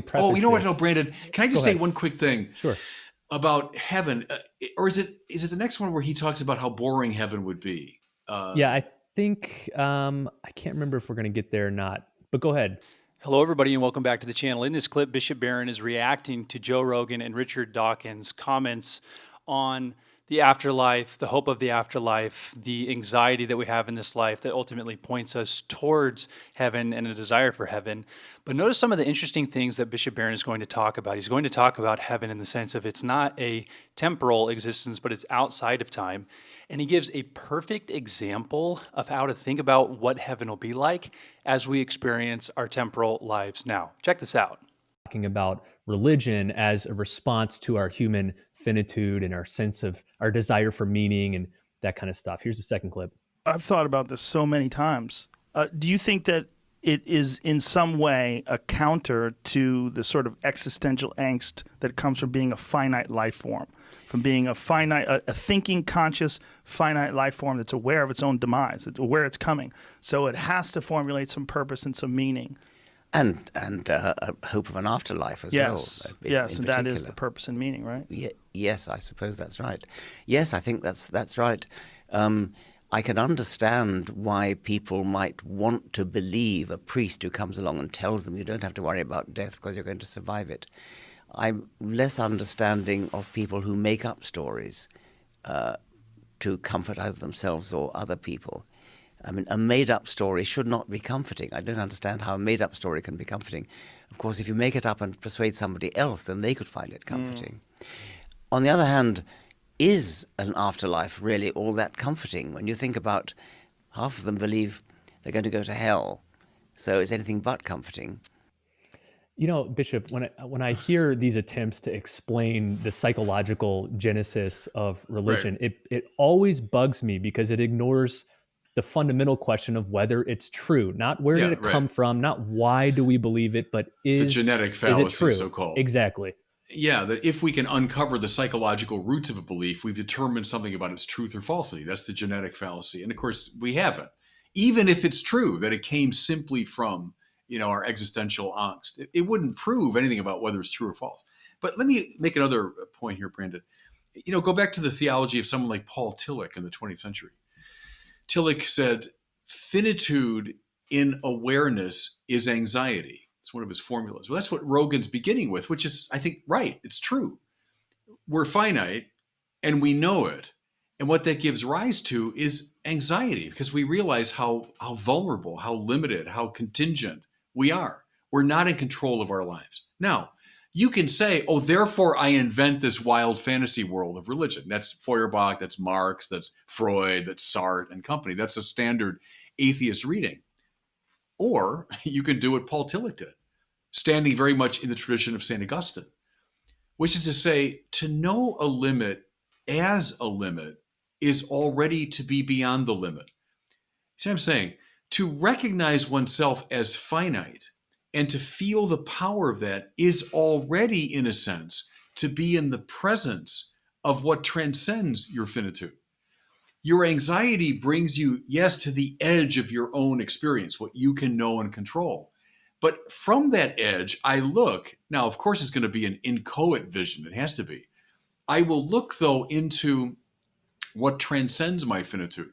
probably Oh, you preface know what? No, this. Brandon, can I Go just say ahead. one quick thing Sure. about heaven? Or is it the next one where he talks about how boring heaven would be? Yeah, I think I can't remember if we're going to get there or not, but go ahead. Hello, everybody, and welcome back to the channel. In this clip, Bishop Barron is reacting to Joe Rogan and Richard Dawkins' comments on the afterlife, the hope of the afterlife, the anxiety that we have in this life that ultimately points us towards heaven and a desire for heaven. But notice some of the interesting things that Bishop Barron is going to talk about. He's going to talk about heaven in the sense of it's not a temporal existence, but it's outside of time. And he gives a perfect example of how to think about what heaven will be like as we experience our temporal lives now. Check this out. Talking about religion as a response to our human finitude and our sense of our desire for meaning and that kind of stuff. Here's the second clip. I've thought about this so many times. Do you think that it is in some way a counter to the sort of existential angst that comes from being a finite life form, from being a thinking, conscious, finite life form that's aware of its own demise, it's aware it's coming. So it has to formulate some purpose and some meaning. And a hope of an afterlife as well. Yes, and that is the purpose and meaning, right? Yes, I suppose that's right. Yes, I think that's right. I can understand why people might want to believe a priest who comes along and tells them you don't have to worry about death because you're going to survive it. I'm less understanding of people who make up stories to comfort either themselves or other people. I mean, a made-up story should not be comforting. I don't understand how a made-up story can be comforting. Of course, if you make it up and persuade somebody else, then they could find it comforting. On the other hand, is an afterlife really all that comforting? When you think about half of them believe they're going to go to hell, so it's anything but comforting. You know, Bishop, when I hear these attempts to explain the psychological genesis of religion, it always bugs me because it ignores the fundamental question of whether it's true, not where did it come from, not why do we believe it, but The genetic is it fallacy, true? so-called. Exactly. Yeah, that if we can uncover the psychological roots of a belief, we've determined something about its truth or falsity. That's the genetic fallacy. And of course, we haven't. Even if it's true that it came simply from, our existential angst, it wouldn't prove anything about whether it's true or false. But let me make another point here, Brandon. Go back to the theology of someone like Paul Tillich in the 20th century. Tillich said, finitude in awareness is anxiety. It's one of his formulas. Well, that's what Rogan's beginning with, which is, I think, right. It's true. We're finite and we know it. And what that gives rise to is anxiety because we realize how vulnerable, how limited, how contingent we are. We're not in control of our lives. Now, you can say, oh, therefore I invent this wild fantasy world of religion. That's Feuerbach, that's Marx, that's Freud, that's Sartre and company. That's a standard atheist reading. Or you can do what Paul Tillich did, standing very much in the tradition of St. Augustine, which is to say, to know a limit as a limit is already to be beyond the limit. See what I'm saying? To recognize oneself as finite and to feel the power of that is already, in a sense, to be in the presence of what transcends your finitude. Your anxiety brings you, yes, to the edge of your own experience, what you can know and control. But from that edge, I look. Now, of course, it's going to be an inchoate vision. It has to be. I will look, though, into what transcends my finitude.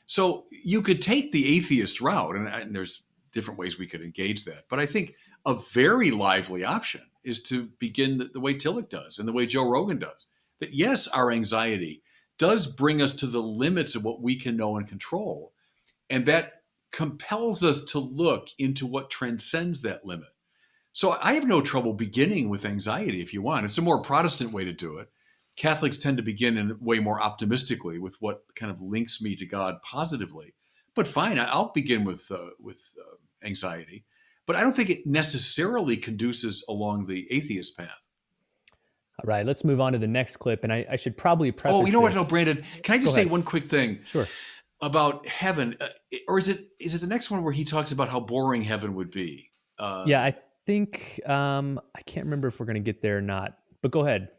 So you could take the atheist route, and there's different ways we could engage that. But I think a very lively option is to begin the way Tillich does and the way Joe Rogan does. That, yes, our anxiety does bring us to the limits of what we can know and control. And that compels us to look into what transcends that limit. So I have no trouble beginning with anxiety if you want. It's a more Protestant way to do it. Catholics tend to begin in way more optimistically with what kind of links me to God positively. But fine, I'll begin with anxiety. But I don't think it necessarily conduces along the atheist path. All right, let's move on to the next clip. And I should probably preface Oh, you know what? this. No, Brandon, can I just say one quick thing? Sure. About heaven, or is it the next one where he talks about how boring heaven would be? Yeah, I think I can't remember if we're going to get there or not, but go ahead.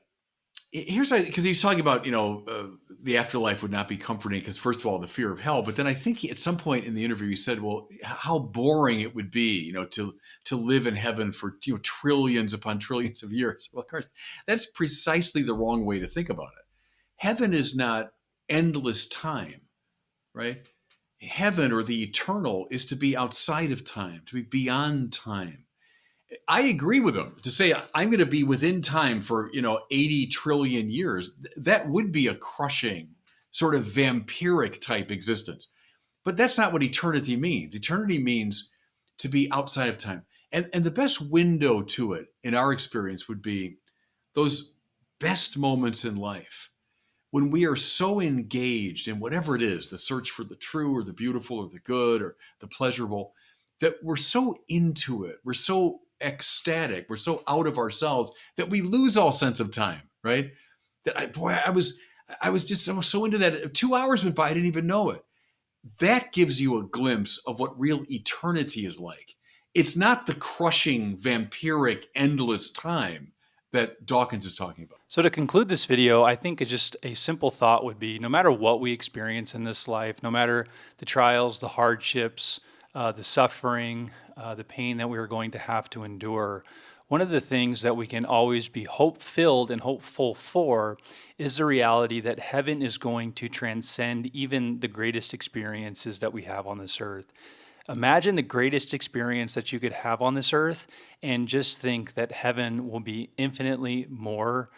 here's what, because he's talking about, the afterlife would not be comforting because, first of all, the fear of hell. But then I think at some point in the interview, he said, well, how boring it would be, to live in heaven for, trillions upon trillions of years. Well, of course, that's precisely the wrong way to think about it. Heaven is not endless time, right? Heaven, or the eternal, is to be outside of time, to be beyond time. I agree with him to say I'm going to be within time for 80 trillion years. That would be a crushing, sort of vampiric type existence. But that's not what eternity means. Eternity means to be outside of time. And the best window to it, in our experience, would be those best moments in life when we are so engaged in whatever it is, the search for the true or the beautiful or the good or the pleasurable, that we're so into it. We're so ecstatic. We're so out of ourselves that we lose all sense of time, right? I was just so into that. 2 hours went by, I didn't even know it. That gives you a glimpse of what real eternity is like. It's not the crushing, vampiric, endless time that Dawkins is talking about. So to conclude this video, I think just a simple thought would be, no matter what we experience in this life, no matter the trials, the hardships, the suffering, the pain that we are going to have to endure, one of the things that we can always be hope-filled and hopeful for is the reality that heaven is going to transcend even the greatest experiences that we have on this earth. Imagine the greatest experience that you could have on this earth, and just think that heaven will be infinitely more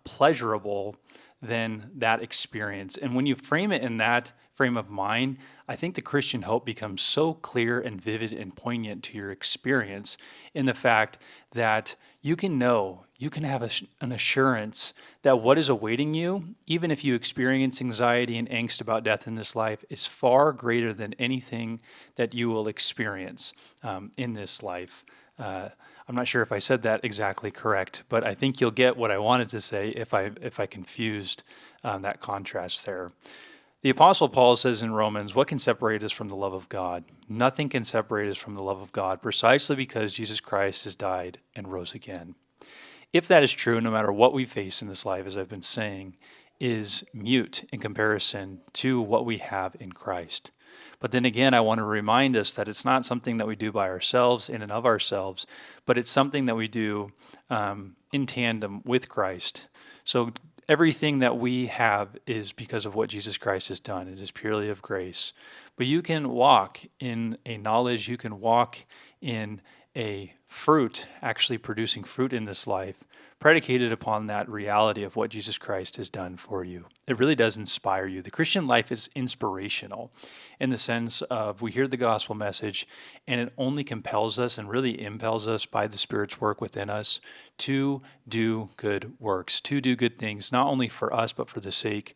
pleasurable than that experience. And when you frame it in that frame of mind, I think the Christian hope becomes so clear and vivid and poignant to your experience, in the fact that you can know, you can have an assurance that what is awaiting you, even if you experience anxiety and angst about death in this life, is far greater than anything that you will experience in this life. I'm not sure if I said that exactly correct, but I think you'll get what I wanted to say if I confused that contrast there. The Apostle Paul says in Romans, what can separate us from the love of God? Nothing can separate us from the love of God, precisely because Jesus Christ has died and rose again. If that is true, no matter what we face in this life, as I've been saying, is mute in comparison to what we have in Christ. But then again, I want to remind us that it's not something that we do by ourselves, in and of ourselves, but it's something that we do in tandem with Christ. So everything that we have is because of what Jesus Christ has done. It is purely of grace. But you can walk in a knowledge, you can walk in a fruit, actually producing fruit in this life, predicated upon that reality of what Jesus Christ has done for you. It really does inspire you. The Christian life is inspirational in the sense of we hear the gospel message and it only compels us and really impels us by the Spirit's work within us to do good works, to do good things, not only for us, but for the sake,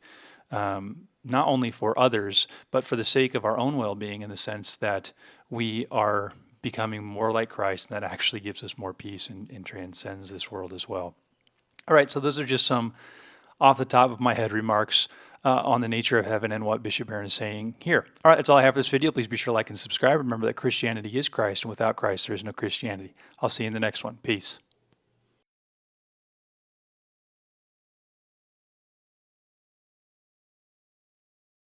not only for others, but for the sake of our own well-being, in the sense that we are becoming more like Christ, and that actually gives us more peace and transcends this world as well. All right, so those are just some off the top of my head remarks on the nature of heaven and what Bishop Barron is saying here. All right, that's all I have for this video. Please be sure to like and subscribe. Remember that Christianity is Christ, and without Christ, there is no Christianity. I'll see you in the next one. Peace.